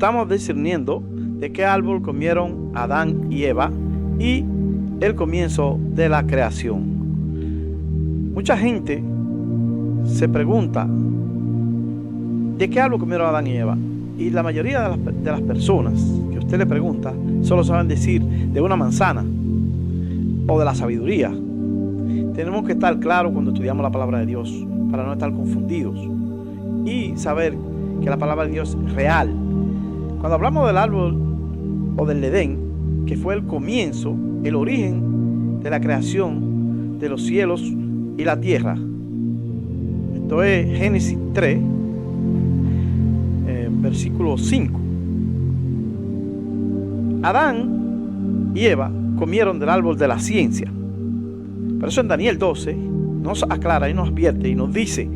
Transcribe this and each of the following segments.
estamos discerniendo de qué árbol comieron Adán y Eva y el comienzo de la creación. Mucha gente se pregunta de qué árbol comieron Adán y Eva, y la mayoría de las personas que usted le pregunta solo saben decir de una manzana o de la sabiduría. Tenemos que estar claros cuando estudiamos la palabra de Dios para no estar confundidos y saber que la palabra de Dios es real. Cuando hablamos del árbol o del Edén, que fue el comienzo, el origen de la creación de los cielos y la tierra. Esto es Génesis 3, versículo 5. Adán y Eva comieron del árbol de la ciencia. Por eso en Daniel 12 nos aclara y nos advierte y nos dice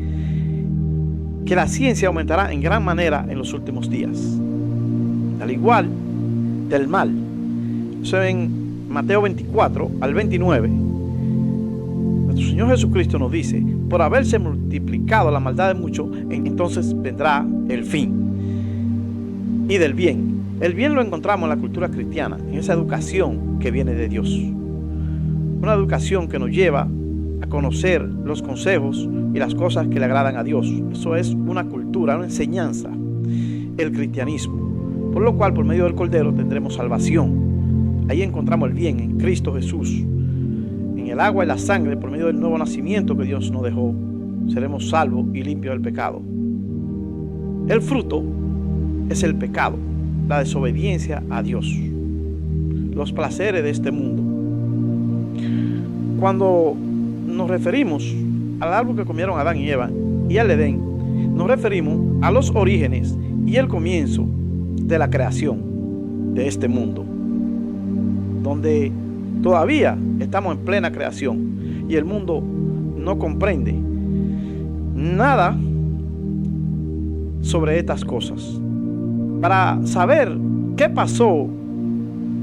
que la ciencia aumentará en gran manera en los últimos días, al igual del mal. Eso en Mateo 24 al 29. Nuestro Señor Jesucristo nos dice: por haberse multiplicado la maldad de muchos, entonces vendrá el fin. Y del bien. El bien lo encontramos en la cultura cristiana, en esa educación que viene de Dios. Una educación que nos lleva a conocer los consejos y las cosas que le agradan a Dios. Eso es una cultura, una enseñanza, el cristianismo. Por lo cual, por medio del Cordero tendremos salvación. Ahí encontramos el bien en Cristo Jesús. En el agua y la sangre, por medio del nuevo nacimiento que Dios nos dejó, seremos salvos y limpios del pecado. El fruto es el pecado, la desobediencia a Dios, los placeres de este mundo. Cuando nos referimos al árbol que comieron Adán y Eva y al Edén, nos referimos a los orígenes y el comienzo de la creación de este mundo, donde todavía estamos en plena creación y el mundo no comprende nada sobre estas cosas. Para saber qué pasó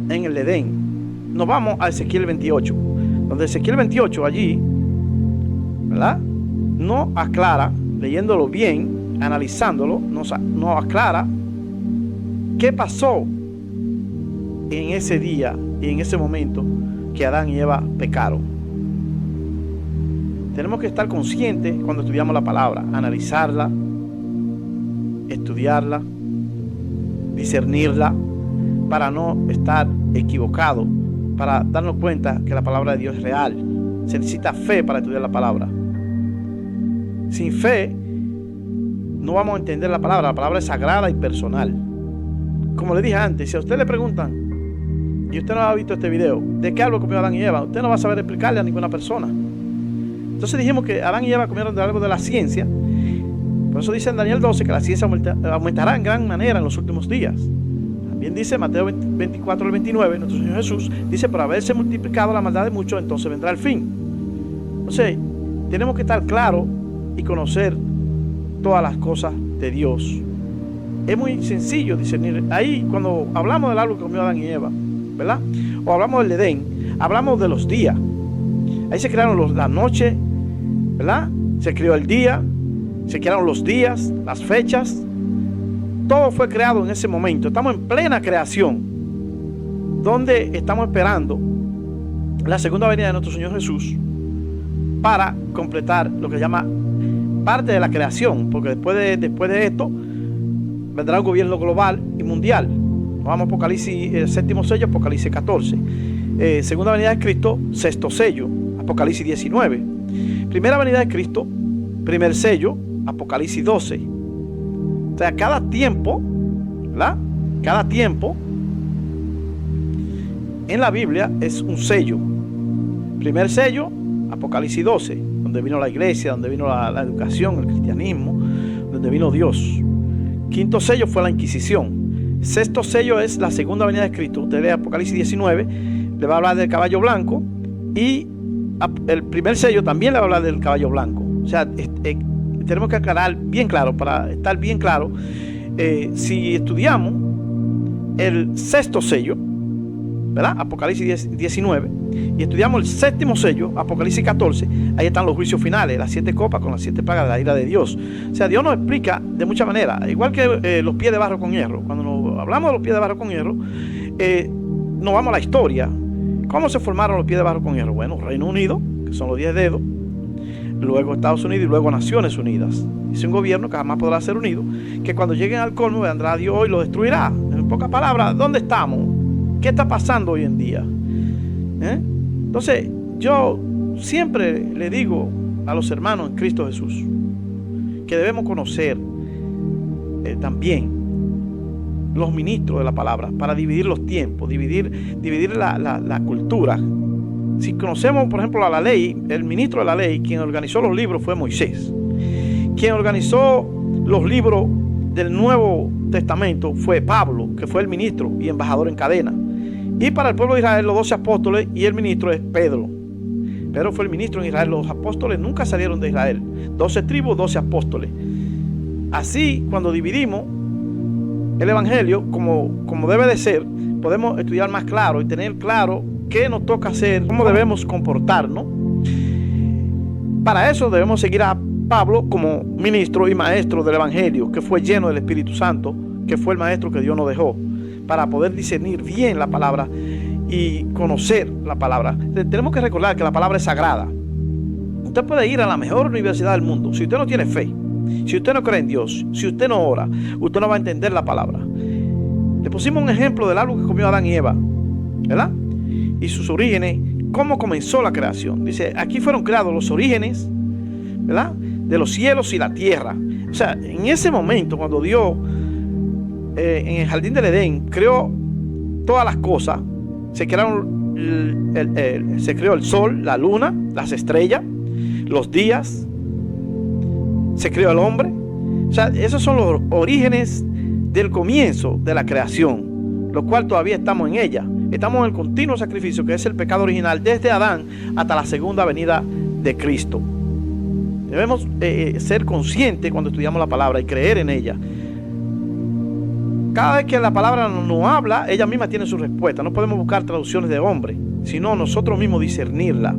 en el Edén, nos vamos a Ezequiel 28, donde Ezequiel 28 allí, ¿verdad?, nos aclara, leyéndolo bien, analizándolo, nos aclara qué pasó en ese día y en ese momento que Adán y Eva pecaron. Tenemos que estar conscientes cuando estudiamos la palabra, analizarla, estudiarla, discernirla, para no estar equivocado, para darnos cuenta que la palabra de Dios es real. Se necesita fe para estudiar la palabra. Sin fe no vamos a entender la palabra es sagrada y personal. Como le dije antes, si a usted le preguntan y usted no ha visto este video, ¿de qué árbol comió Adán y Eva?, usted no va a saber explicarle a ninguna persona. Entonces dijimos que Adán y Eva comieron del árbol de la ciencia. Por eso dice en Daniel 12 que la ciencia aumentará en gran manera en los últimos días. También dice Mateo 24 al 29, nuestro Señor Jesús dice: por haberse multiplicado la maldad de muchos, entonces vendrá el fin. Entonces, tenemos que estar claros y conocer todas las cosas de Dios. Es muy sencillo discernir. Ahí, cuando hablamos del árbol que comió Adán y Eva, ¿verdad?, o hablamos del Edén, hablamos de los días. Ahí se crearon la noche, ¿verdad?, se creó el día, se crearon los días, las fechas. Todo fue creado en ese momento. Estamos en plena creación, donde estamos esperando la segunda venida de nuestro Señor Jesús para completar lo que se llama parte de la creación, porque después de esto vendrá un gobierno global y mundial. Vamos a Apocalipsis, el séptimo sello, Apocalipsis 14. Segunda venida de Cristo, sexto sello, Apocalipsis 19. Primera venida de Cristo, primer sello, Apocalipsis 12. O sea, cada tiempo, ¿verdad?, cada tiempo en la Biblia es un sello. Primer sello, Apocalipsis 12, donde vino la iglesia, donde vino la educación, el cristianismo, donde vino Dios. Quinto sello fue la Inquisición. Sexto sello es la segunda venida de Cristo. Usted lee Apocalipsis 19, le va a hablar del caballo blanco, y el primer sello también le va a hablar del caballo blanco. O sea, tenemos que aclarar bien claro, para estar bien claro. Si estudiamos el sexto sello, ¿verdad?, Apocalipsis 19, y estudiamos el séptimo sello, Apocalipsis 14, ahí están los juicios finales, las 7 copas con las 7 plagas de la ira de Dios. O sea, Dios nos explica de muchas maneras, igual que los pies de barro con hierro. Cuando nos cuando hablamos de los pies de barro con hierro, nos vamos a la historia. ¿Cómo se formaron los pies de barro con hierro? Bueno, Reino Unido, que son los 10 dedos, luego Estados Unidos y luego Naciones Unidas. Es un gobierno que jamás podrá ser unido, que cuando lleguen al colmo vendrá Dios y lo destruirá. En pocas palabras, ¿dónde estamos? ¿Qué está pasando hoy en día? Entonces, yo siempre le digo a los hermanos en Cristo Jesús que debemos conocer también los ministros de la palabra para dividir los tiempos, dividir la cultura. Si conocemos, por ejemplo, la ley, el ministro de la ley, quien organizó los libros fue Moisés. Quien organizó los libros del Nuevo Testamento fue Pablo, que fue el ministro y embajador en cadena. Y para el pueblo de Israel, los 12 apóstoles y el ministro es Pedro. Pedro fue el ministro en Israel. Los apóstoles nunca salieron de Israel. 12 tribus, 12 apóstoles. Así, cuando dividimos el evangelio como debe de ser, podemos estudiar más claro y tener claro qué nos toca hacer, cómo debemos comportarnos. Para eso debemos seguir a Pablo como ministro y maestro del evangelio, que fue lleno del Espíritu Santo, que fue el maestro que Dios nos dejó, para poder discernir bien la palabra y conocer la palabra. Tenemos que recordar que la palabra es sagrada. Usted puede ir a la mejor universidad del mundo. Si usted no tiene fe, si usted no cree en Dios, si usted no ora, usted no va a entender la palabra. Le pusimos un ejemplo del árbol que comió Adán y Eva, ¿verdad? Y sus orígenes, cómo comenzó la creación. Dice, aquí fueron creados los orígenes, ¿verdad?, de los cielos y la tierra. O sea, en ese momento, cuando Dios en el jardín del Edén creó todas las cosas, se creó el sol, la luna, las estrellas, los días, se creó el hombre. O sea, esos son los orígenes del comienzo de la creación, lo cual todavía estamos en ella. Estamos en el continuo sacrificio, que es el pecado original, desde Adán hasta la segunda venida de Cristo. Debemos ser conscientes cuando estudiamos la palabra y creer en ella. Cada vez que la palabra nos habla, ella misma tiene su respuesta. No podemos buscar traducciones de hombre, sino nosotros mismos discernirla.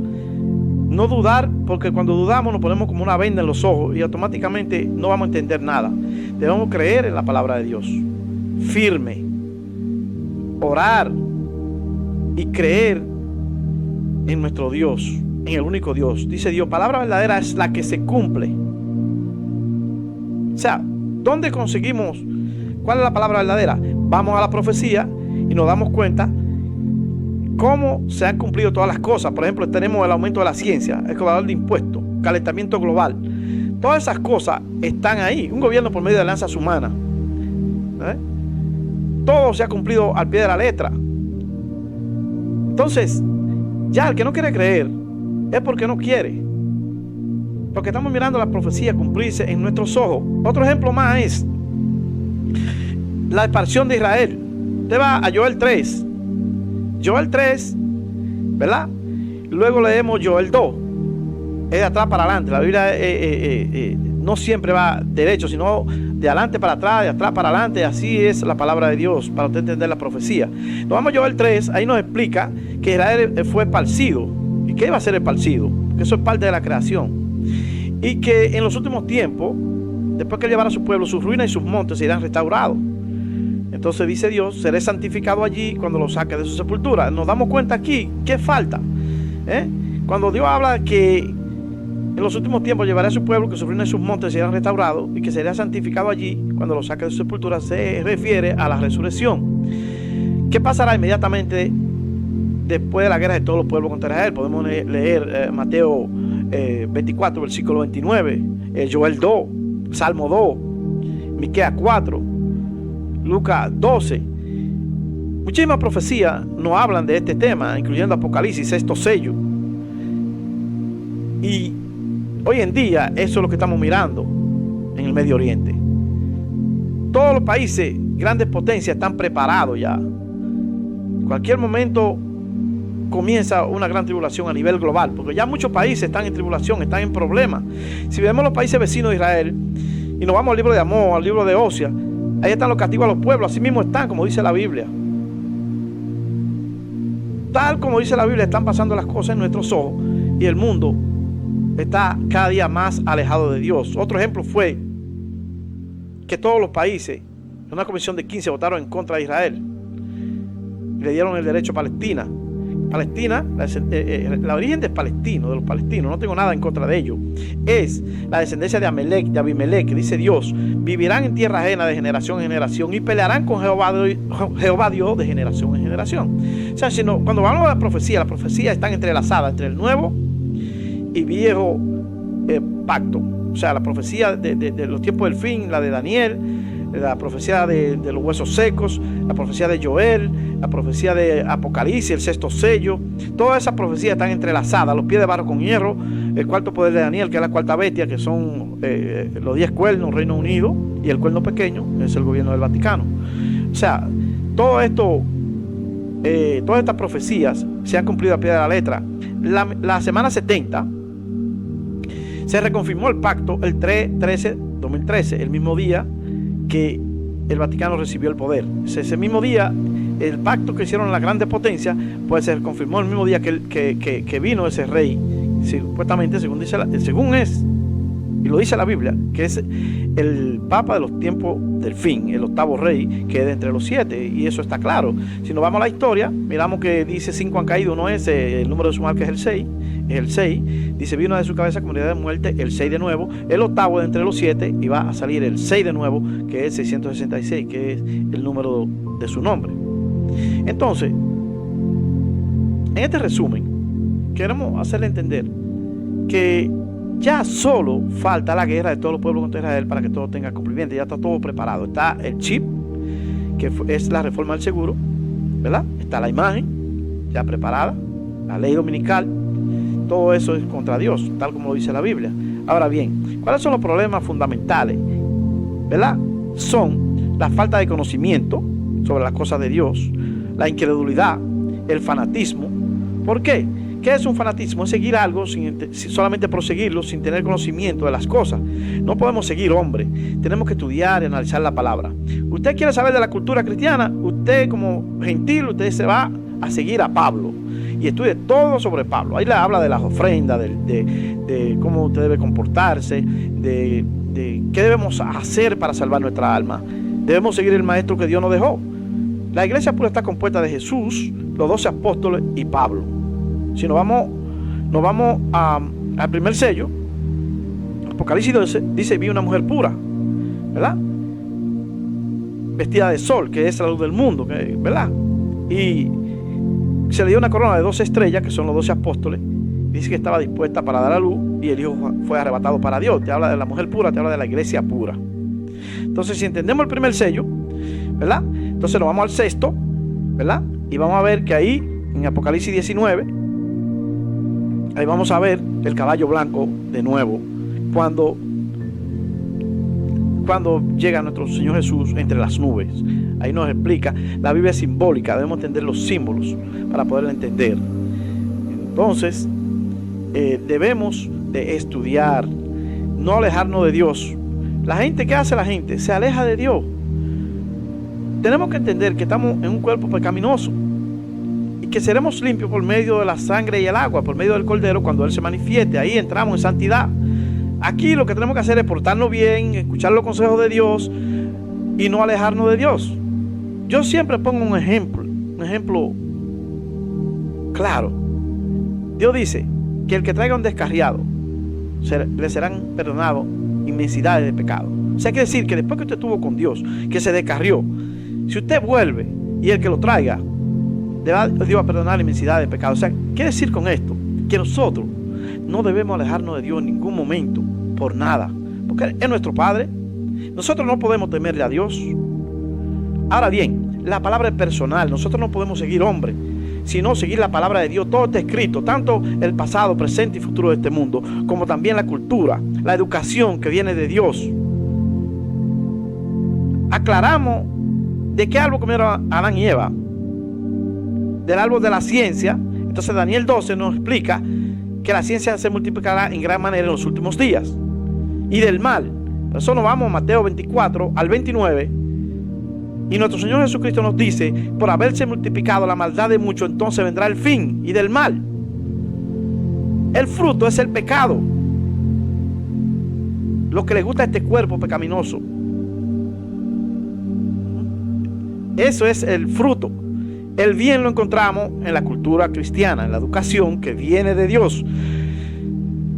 No dudar, porque cuando dudamos nos ponemos como una venda en los ojos y automáticamente no vamos a entender nada. Debemos creer en la palabra de Dios, firme, orar y creer en nuestro Dios, en el único Dios. Dice Dios, palabra verdadera es la que se cumple. O sea, ¿dónde conseguimos cuál es la palabra verdadera? Vamos a la profecía y nos damos cuenta cómo se han cumplido todas las cosas. Por ejemplo, tenemos el aumento de la ciencia, el cobrador de impuestos, calentamiento global. Todas esas cosas están ahí. Un gobierno por medio de alianzas humanas. Todo se ha cumplido al pie de la letra. Entonces, ya el que no quiere creer es porque no quiere. Porque estamos mirando la profecía cumplirse en nuestros ojos. Otro ejemplo más es la expansión de Israel. Usted va a Joel 3. Joel 3, ¿verdad? Luego leemos Joel 2. Es de atrás para adelante. La Biblia no siempre va derecho, sino de adelante para atrás, de atrás para adelante. Así es la palabra de Dios para usted entender la profecía. Nos vamos a Joel 3. Ahí nos explica que Israel fue esparcido. ¿Y qué iba a ser esparcido? Porque eso es parte de la creación. Y que en los últimos tiempos, después que él llevara a su pueblo, sus ruinas y sus montes se irán restaurados. Entonces dice Dios, seré santificado allí cuando lo saque de su sepultura. Nos damos cuenta aquí, ¿qué falta? Cuando Dios habla que en los últimos tiempos llevará a su pueblo, que sus ruinas y sus montes serán restaurados y que será santificado allí cuando lo saque de su sepultura, se refiere a la resurrección. ¿Qué pasará inmediatamente después de la guerra de todos los pueblos contra Israel? Podemos leer Mateo 24, versículo 29, Joel 2, Salmo 2, Miqueas 4, Lucas 12. Muchísimas profecías nos hablan de este tema, incluyendo Apocalipsis, sexto sello. Y hoy en día eso es lo que estamos mirando en el Medio Oriente. Todos los países, grandes potencias, están preparados ya. En cualquier momento comienza una gran tribulación a nivel global, porque ya muchos países están en tribulación, están en problemas. Si vemos los países vecinos de Israel y nos vamos al libro de Amós, al libro de Oseas, ahí están los castigos a los pueblos, así mismo están, como dice la Biblia. Tal como dice la Biblia, están pasando las cosas en nuestros ojos y el mundo está cada día más alejado de Dios. Otro ejemplo fue que todos los países Una comisión de 15 votaron en contra de Israel y le dieron el derecho a Palestina. Palestina, la origen de los palestinos, no tengo nada en contra de ellos, es la descendencia de Amelec, de Abimelec, que dice Dios: vivirán en tierra ajena de generación en generación y pelearán con Jehová Dios de generación en generación. O sea, cuando hablamos de la profecía están entrelazadas entre el nuevo y viejo pacto. O sea, la profecía de los tiempos del fin, la de Daniel, la profecía de los huesos secos, la profecía de Joel, la profecía de Apocalipsis, el sexto sello. Todas esas profecías están entrelazadas: los pies de barro con hierro, el cuarto poder de Daniel, que es la cuarta bestia, que son los 10 cuernos, Reino Unido, y el cuerno pequeño es el gobierno del Vaticano. O sea, todo esto, todas estas profecías se han cumplido a pie de la letra. La semana 70 se reconfirmó el pacto el 3/13/2013, el mismo día que el Vaticano recibió el poder. Ese mismo día, el pacto que hicieron las grandes potencias, pues se confirmó el mismo día que vino ese rey, supuestamente, según es, y lo dice la Biblia, que es el Papa de los tiempos del fin, el octavo rey, que es de entre los 7, y eso está claro. Si nos vamos a la historia, miramos que dice 5 han caído, no es el número de su mal, que es el 6, dice: vino de su cabeza comunidad de muerte, el 6 de nuevo, el octavo de entre los 7, y va a salir el 6 de nuevo, que es 666, que es el número de su nombre. Entonces, en este resumen, queremos hacerle entender que ya solo falta la guerra de todos los pueblos contra Israel para que todo tenga cumplimiento. Ya está todo preparado. Está el chip, que es la reforma del seguro, ¿verdad? Está la imagen ya preparada, la ley dominical. Todo eso es contra Dios, tal como lo dice la Biblia. Ahora bien, ¿cuáles son los problemas fundamentales? ¿Verdad? Son la falta de conocimiento sobre las cosas de Dios, la incredulidad, el fanatismo. ¿Por qué? ¿Qué es un fanatismo? Es seguir algo solamente por seguirlo, sin tener conocimiento de las cosas. No podemos seguir hombres. Tenemos que estudiar y analizar la palabra. Usted quiere saber de la cultura cristiana, usted como gentil, usted se va a seguir a Pablo y estudie todo sobre Pablo. Ahí le habla de las ofrendas, de cómo usted debe comportarse, de qué debemos hacer para salvar nuestra alma. Debemos seguir el maestro que Dios nos dejó. La iglesia pura está compuesta de Jesús, los 12 apóstoles y Pablo. Si nos vamos al primer sello, Apocalipsis 12, dice: vi una mujer pura, ¿verdad? Vestida de sol, que es la luz del mundo, ¿verdad? Y se le dio una corona de 12 estrellas, que son los 12 apóstoles. Dice que estaba dispuesta para dar a luz, y el hijo fue arrebatado para Dios. Te habla de la mujer pura, te habla de la iglesia pura. Entonces, si entendemos el primer sello, ¿verdad? Entonces nos vamos al sexto, ¿verdad? Y vamos a ver que ahí, en Apocalipsis 19, ahí vamos a ver el caballo blanco de nuevo, cuando llega nuestro Señor Jesús entre las nubes. Ahí nos explica. La Biblia es simbólica, debemos entender los símbolos para poder entender. Entonces, debemos de estudiar, no alejarnos de Dios. La gente, ¿qué hace la gente? Se aleja de Dios. Tenemos que entender que estamos en un cuerpo pecaminoso y que seremos limpios por medio de la sangre y el agua, por medio del Cordero, cuando Él se manifieste. Ahí entramos en santidad. Aquí lo que tenemos que hacer es portarnos bien, escuchar los consejos de Dios y no alejarnos de Dios. Yo siempre pongo un ejemplo claro. Dios dice que el que traiga un descarriado le serán perdonados inmensidades de pecado. O sea, quiere decir que después que usted estuvo con Dios, que se descarrió, si usted vuelve y el que lo traiga, Dios va a perdonar inmensidad de pecado. O sea, quiere decir con esto que nosotros no debemos alejarnos de Dios en ningún momento, por nada, porque es nuestro Padre. Nosotros no podemos temerle a Dios. Ahora bien, la palabra es personal. Nosotros no podemos seguir hombres, sino seguir la palabra de Dios. Todo está escrito, tanto el pasado, presente y futuro de este mundo, como también la cultura, la educación que viene de Dios. Aclaramos de qué árbol comieron Adán y Eva. Del árbol de la ciencia. Entonces Daniel 12 nos explica que la ciencia se multiplicará en gran manera en los últimos días. Y del mal. Por eso nos vamos a Mateo 24 al 29. Y nuestro Señor Jesucristo nos dice: por haberse multiplicado la maldad de muchos, entonces vendrá el fin. Y del mal. El fruto es el pecado. Lo que le gusta a este cuerpo pecaminoso. Eso es el fruto. El bien lo encontramos en la cultura cristiana, en la educación que viene de Dios.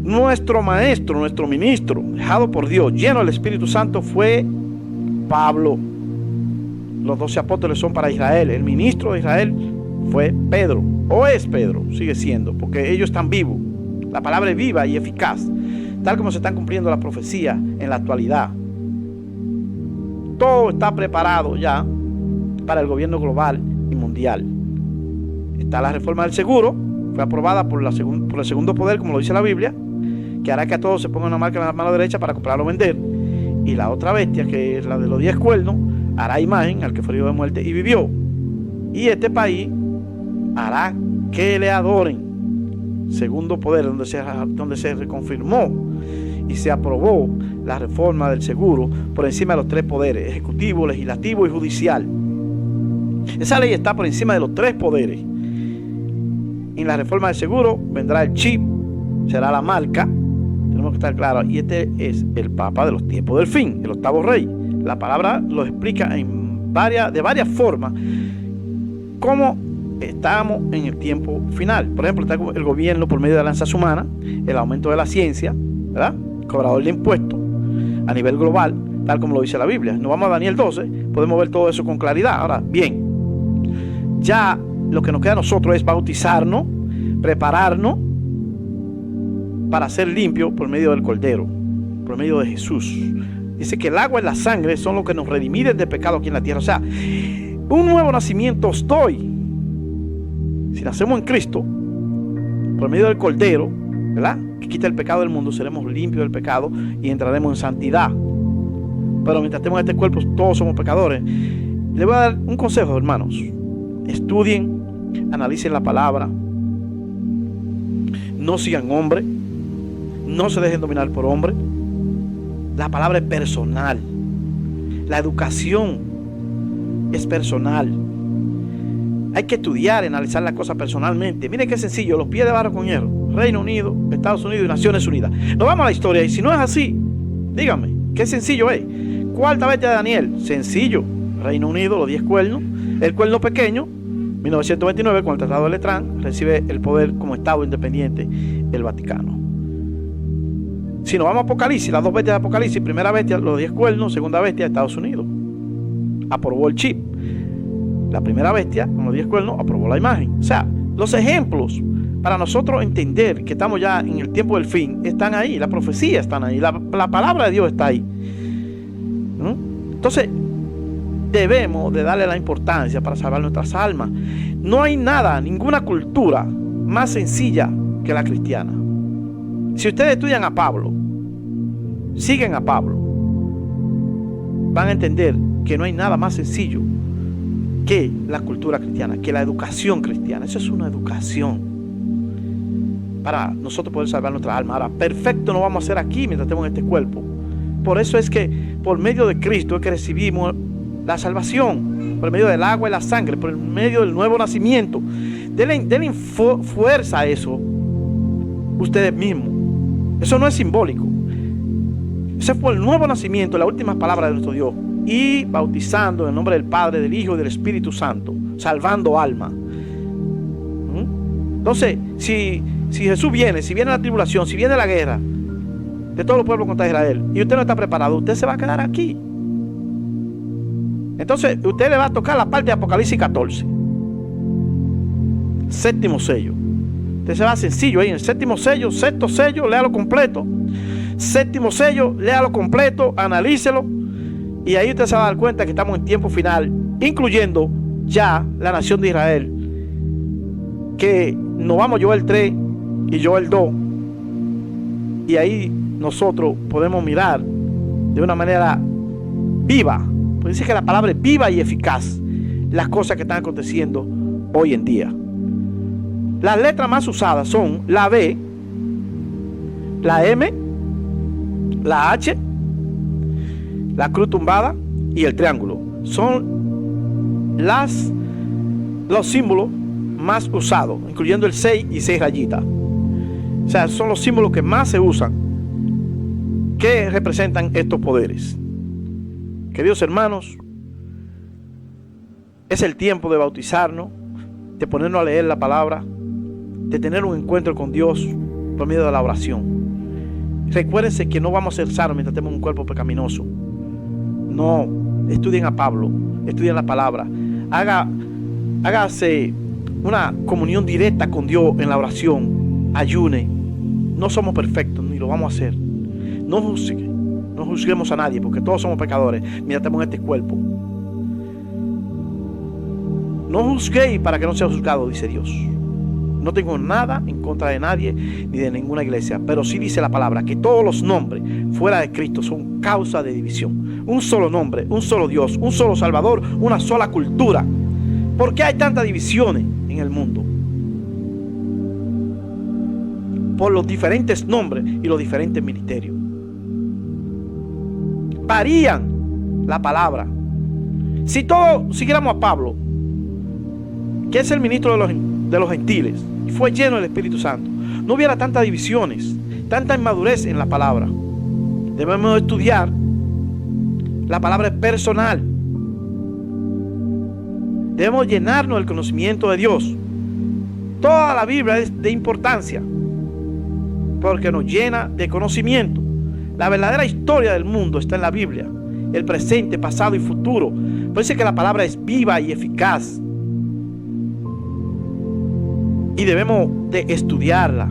Nuestro maestro, nuestro ministro, dejado por Dios, lleno del Espíritu Santo, fue Pablo. Los 12 apóstoles son para Israel. El ministro de Israel fue Pedro, o es Pedro, sigue siendo, porque ellos están vivos. La palabra es viva y eficaz, tal como se están cumpliendo las profecías en la actualidad. Todo está preparado ya para el gobierno global y mundial. Está la reforma del seguro, fue aprobada por el segundo poder, como lo dice la Biblia, que hará que a todos se pongan una marca en la mano derecha para comprar o vender. Y la otra bestia, que es la de los 10 cuernos, hará imagen al que fue herido de muerte y vivió. Y este país hará que le adoren. Segundo poder, donde se reconfirmó y se aprobó la reforma del seguro por encima de los 3 poderes: ejecutivo, legislativo y judicial. Esa ley está por encima de los 3 poderes. En la reforma del seguro vendrá el chip, será la marca. Tenemos que estar claros. Y este es el Papa de los tiempos del fin, el 8º rey. La palabra lo explica de varias formas cómo estamos en el tiempo final. Por ejemplo, está el gobierno por medio de alianzas humanas, el aumento de la ciencia, ¿verdad? Cobrador de impuestos a nivel global, tal como lo dice la Biblia. Nos vamos a Daniel 12, podemos ver todo eso con claridad. Ahora bien, ya lo que nos queda a nosotros es bautizarnos, prepararnos para ser limpios por medio del Cordero, por medio de Jesús. Dice que el agua y la sangre son lo que nos redimiden del pecado aquí en la tierra. O sea, un nuevo nacimiento os doy. Si nacemos en Cristo, por medio del Cordero, ¿verdad?, que quita el pecado del mundo, seremos limpios del pecado y entraremos en santidad. Pero mientras estemos en este cuerpo, todos somos pecadores. Les voy a dar un consejo, hermanos. Estudien, analicen la palabra, no sigan hombres, no se dejen dominar por hombres. La palabra es personal. La educación es personal. Hay que estudiar y analizar las cosas personalmente. Miren qué sencillo: los pies de barro con hierro. Reino Unido, Estados Unidos y Naciones Unidas. Nos vamos a la historia, y si no es así, díganme, qué sencillo es. Cuarta bestia de Daniel, sencillo. Reino Unido, los 10 cuernos. El cuerno pequeño, 1929, con el Tratado de Letrán, recibe el poder como Estado independiente el Vaticano. Si nos vamos a Apocalipsis, las 2 bestias de Apocalipsis: primera bestia, los 10 cuernos; segunda bestia, Estados Unidos. Aprobó el chip. La primera bestia, con los 10 cuernos, aprobó la imagen. O sea, los ejemplos para nosotros entender que estamos ya en el tiempo del fin están ahí. La profecía está ahí. La palabra de Dios está ahí. Entonces, debemos de darle la importancia para salvar nuestras almas. No hay nada, ninguna cultura más sencilla que la cristiana. Si ustedes estudian a Pablo, siguen a Pablo, van a entender que no hay nada más sencillo que la cultura cristiana, que la educación cristiana. Eso es una educación para nosotros poder salvar nuestra alma. Ahora, perfecto no vamos a ser aquí mientras estemos en este cuerpo. Por eso es que por medio de Cristo es que recibimos la salvación, por medio del agua y la sangre, por medio del nuevo nacimiento. Denle fuerza a eso ustedes mismos. Eso no es simbólico. Ese fue el nuevo nacimiento, la última palabra de nuestro Dios. Y bautizando en el nombre del Padre, del Hijo y del Espíritu Santo, salvando almas. Entonces, si Jesús viene, si viene la tribulación, si viene la guerra de todos los pueblos contra Israel, y usted no está preparado, usted se va a quedar aquí. Entonces, usted le va a tocar la parte de Apocalipsis 14, 7º sello. Usted se va sencillo ahí en el 7º sello, 6º sello, léalo completo. 7º sello, léalo completo, analícelo. Y ahí usted se va a dar cuenta que estamos en tiempo final, incluyendo ya la nación de Israel, que nos vamos Joel 3 y Joel 2. Y ahí nosotros podemos mirar de una manera viva, pues dice que la palabra es viva y eficaz, las cosas que están aconteciendo hoy en día. Las letras más usadas son la B, la M, la H, la cruz tumbada y el triángulo. Son los símbolos más usados, incluyendo el 6 y 6 rayitas. O sea, son los símbolos que más se usan, que representan estos poderes. Queridos hermanos, Es el tiempo de bautizarnos, de ponernos a leer la palabra, de tener un encuentro con Dios por medio de la oración. Recuérdense que no vamos a ser sanos mientras tenemos un cuerpo pecaminoso. No, estudien a Pablo, estudien la palabra. Hágase una comunión directa con Dios en la oración. Ayune. No somos perfectos, ni lo vamos a hacer. No juzguemos a nadie, porque todos somos pecadores mientras tenemos este cuerpo. No juzguéis para que no sea juzgado, dice Dios. No tengo nada en contra de nadie ni de ninguna iglesia, pero sí dice la palabra que todos los nombres fuera de Cristo son causa de división. Un solo nombre, un solo Dios, un solo Salvador, una sola cultura. ¿Por qué hay tantas divisiones en el mundo? Por los diferentes nombres y los diferentes ministerios. Varían la palabra. Si todos siguiéramos a Pablo, que es el ministro de los gentiles, y fue lleno del Espíritu Santo, no hubiera tantas divisiones, tanta inmadurez en la palabra. Debemos estudiar. La palabra es personal. Debemos llenarnos del conocimiento de Dios. Toda la Biblia es de importancia, porque nos llena de conocimiento. La verdadera historia del mundo está en la Biblia. El presente, pasado y futuro. Por eso es que la palabra es viva y eficaz. Y debemos de estudiarla.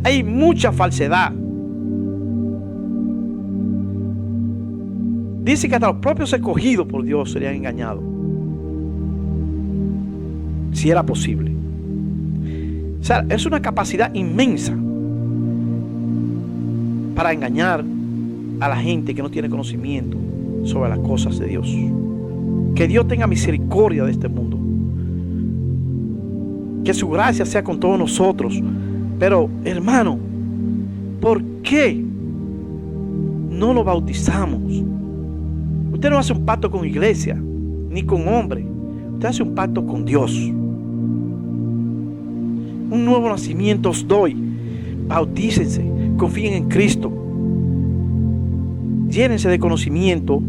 Hay mucha falsedad. Dice que hasta los propios escogidos por Dios serían engañados. Si era posible. O sea, es una capacidad inmensa para engañar a la gente que no tiene conocimiento sobre las cosas de Dios. Que Dios tenga misericordia de este mundo. Que su gracia sea con todos nosotros. Pero, hermano, ¿por qué no lo bautizamos? Usted no hace un pacto con iglesia, ni con hombre. Usted hace un pacto con Dios. Un nuevo nacimiento os doy. Bautícense, confíen en Cristo. Llénense de conocimiento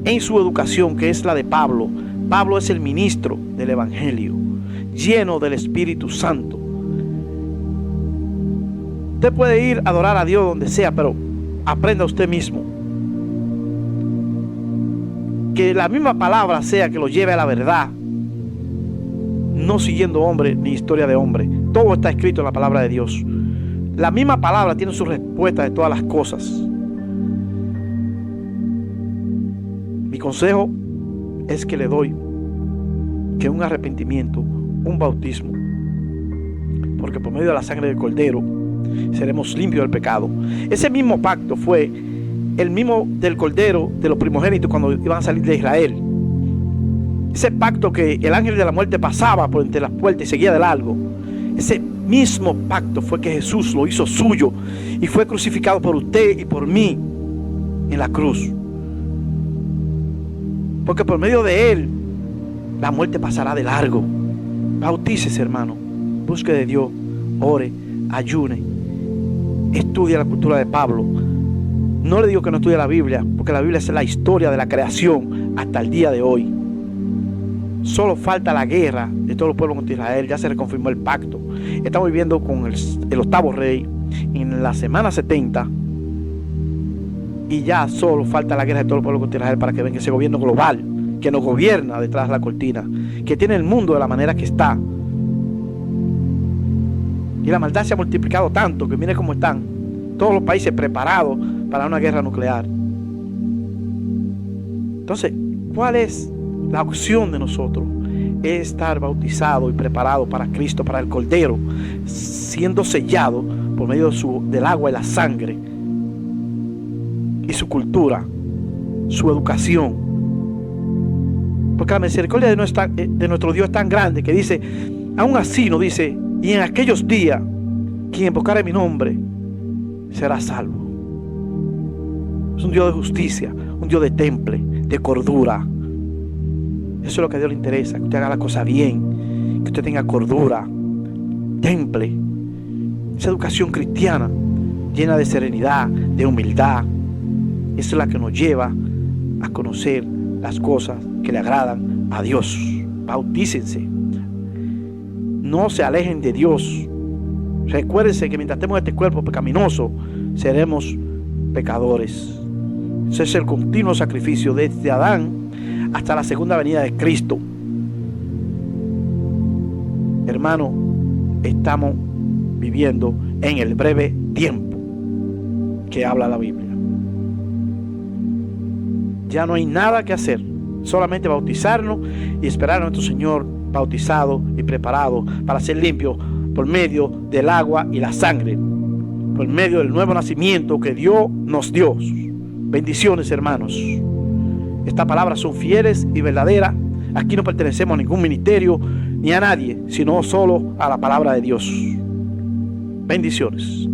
en su educación, que es la de Pablo. Pablo es el ministro del Evangelio, lleno del Espíritu Santo. Usted puede ir a adorar a Dios donde sea, pero aprenda usted mismo. Que la misma palabra sea que lo lleve a la verdad, no siguiendo hombre ni historia de hombre. Todo está escrito en la palabra de Dios. La misma palabra tiene su respuesta de todas las cosas. Mi consejo es que le doy que un arrepentimiento, un bautismo, porque por medio de la sangre del Cordero seremos limpios del pecado. Ese mismo pacto fue el mismo del Cordero de los primogénitos cuando iban a salir de Israel. Ese pacto que el ángel de la muerte pasaba por entre las puertas y seguía de largo. Ese mismo pacto fue que Jesús lo hizo suyo y fue crucificado por usted y por mí en la cruz. Porque por medio de él la muerte pasará de largo. Bautícese, hermano. Busque de Dios. Ore, ayune. Estudie la cultura de Pablo. No le digo que no estudie la Biblia, porque la Biblia es la historia de la creación hasta el día de hoy. Solo falta la guerra de todos los pueblos contra Israel. Ya se reconfirmó el pacto. Estamos viviendo con el octavo rey en la semana 70. Y ya solo falta la guerra de todos los pueblos contra Israel para que venga ese gobierno global que nos gobierna detrás de la cortina, que tiene el mundo de la manera que está. Y la maldad se ha multiplicado tanto que mire cómo están todos los países preparados para una guerra nuclear. Entonces, ¿cuál es la opción de nosotros? Es estar bautizado y preparado para Cristo, para el Cordero, siendo sellado por medio del agua y la sangre, y su cultura, su educación. Porque la misericordia de nuestro Dios es tan grande que dice, aún así nos dice, y en aquellos días, quien invocare mi nombre será salvo. Es un Dios de justicia, un Dios de temple, de cordura. Eso es lo que a Dios le interesa, que usted haga la cosa bien, que usted tenga cordura, temple. Esa educación cristiana llena de serenidad, de humildad. Esa es la que nos lleva a conocer las cosas que le agradan a Dios. Bautícense. No se alejen de Dios. Recuérdense que mientras estemos en este cuerpo pecaminoso, seremos pecadores. Ese es el continuo sacrificio desde Adán hasta la segunda venida de Cristo. Hermano, estamos viviendo en el breve tiempo que habla la Biblia. Ya no hay nada que hacer, solamente bautizarnos y esperar a nuestro Señor bautizado y preparado para ser limpio por medio del agua y la sangre, por medio del nuevo nacimiento que Dios nos dio. Bendiciones, hermanos. Estas palabras son fieles y verdaderas. Aquí no pertenecemos a ningún ministerio ni a nadie, sino solo a la palabra de Dios. Bendiciones.